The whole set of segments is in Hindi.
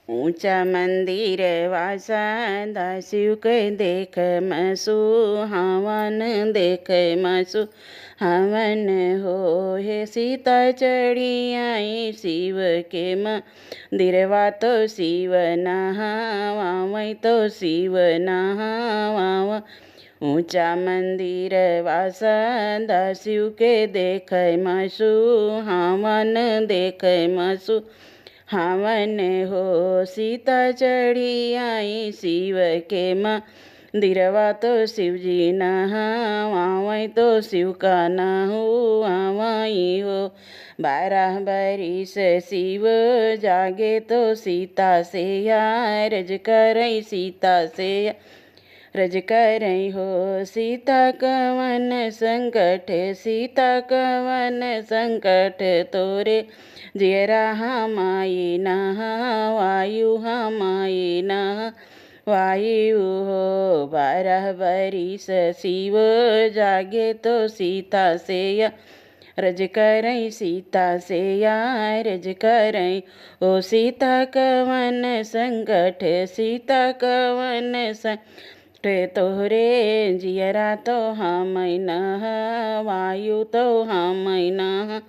ऊंचा मंदिर वासा दास्यु के देख मसु हवन देख मसु हवन हो हे सीता चढ़ी आई शिव के मंदिरवा तो शिव नहावावै तो शिव नहावाव ऊंचा मंदिर वासा दास्यु के देख मसु हवन देख मसु हवन हो सीता चढ़ी आई शिव के मंदिरवा तो शिवजी नहावावै तो शिव का नहावाई हो 12 बरिस शिव जागे तो सीता से रज करई सीता से रज करई हो सीता कवन संकट सीता कवन संकट तोरे जियरा हमाई नहा वायु हमाई नहा वायु हो 12 बरिस शिव जागे तो सीता से रज करई सीता से रज करई ओ सीता कवन संकट सीता कवन संकट तोहरे जियरा तो हमई नहा वायु तो हमई नहा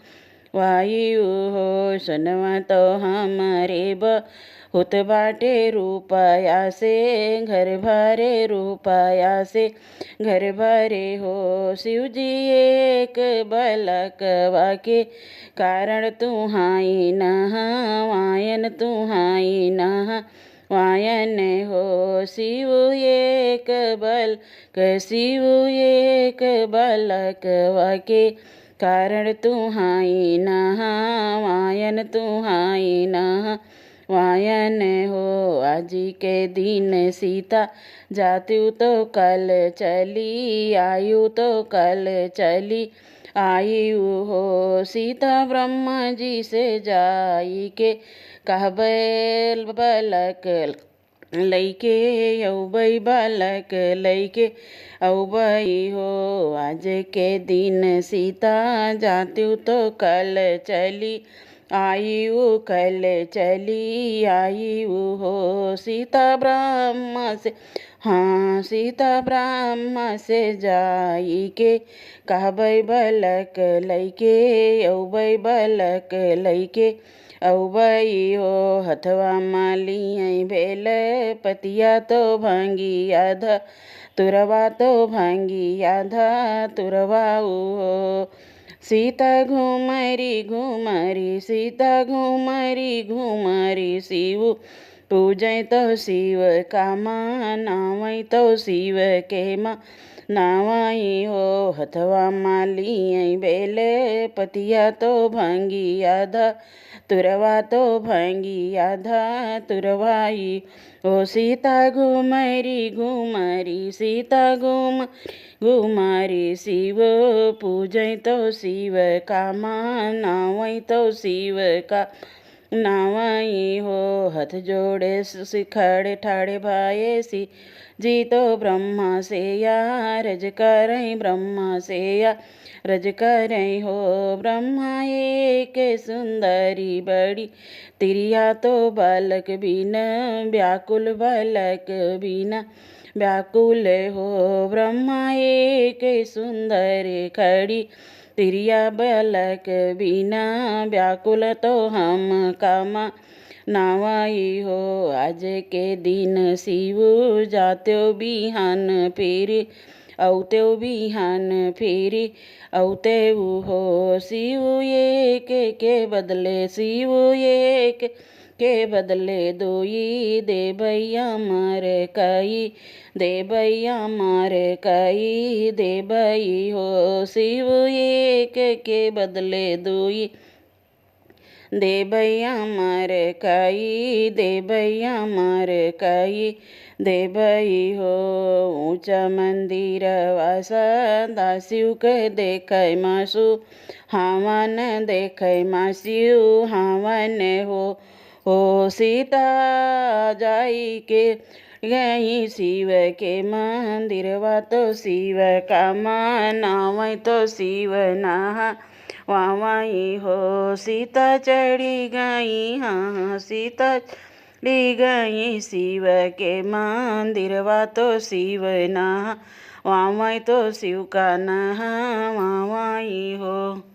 वायु हो सुनवा तो हमारे बहुत बाटे रुपया से घर भरे रुपया से घर भरे हो शिवजी एक बलकवा के कारण तुहाई नहा वायन तुहाई नहा वायन हो शिव एक बल शिव एक बलकवा के कारण तुहाई नहा वायन तुहाई नहा वायन हो आज के दिन सीता जातु तो कल चली आयु तो कल चली आयु हो सीता ब्रह्मा जी से जाई के कहबैल बलक लैके औबै बालक लैके औबै हो आज के दिन सीता जातु तो कल चली आयु कल चली आयु हो सीता ब्रह्मा से हाँ सीता ब्रह्मा से जाई के कहबै बालक लैके औबै बालक लैके औबै हो हथवा माली भेल पतिया तो भांगी आधा तुरवा तो भांगी आधा तुरवा हो सीता घुमरी घुमरी सीता घुमरी घुमरी शिव पूजै तो शिव कामा नावै तो शिव के नावाई हो हथवा माली बेल पतिया तो भांगी आधा तुरवा तो भांगी आधा तुरवाई ओ सीता घुमरी घुमरी सीता घुमरी शिव पूजै तो शिव कामा नावै तो शिव का नावाई हो हथ जोड़े सिखड़े ठाड़े भाए सी जी तो ब्रह्मा से रज करई ब्रह्मा से रज करई हो ब्रह्मा एक सुंदरी बड़ी तिरिया तो बालक बिना व्याकुल बालक बिना व्याकुल हो ब्रह्मा एक सुंदर खड़ी तिरिया बालक बिना व्याकुल तो हम कामा नावाई हो आज के दिन शिव जात्यो बिहान फेरी औत्यो बिहान फेरी औतेऊ हो शिव एक के बदले शिव एक के बदले दोई दे भैया मार कई दे भैया मार कई दे भई हो शिव एक के बदले दोई दे भैया मार कई दे भैया मार कई दे भई हो ऊंचा मंदिर वासा दास्यु के देख मासु हवन देख मास्यु हवन हो सीता जाई के गई शिव के मंदिरवा तो शिव का मनावै तो शिव नहा वावाई हो सीता चढ़ी गई हाँ सीता ली गई शिव के मंदिर वा तो शिव नहा वाई तो शिव का नहा वाई हो।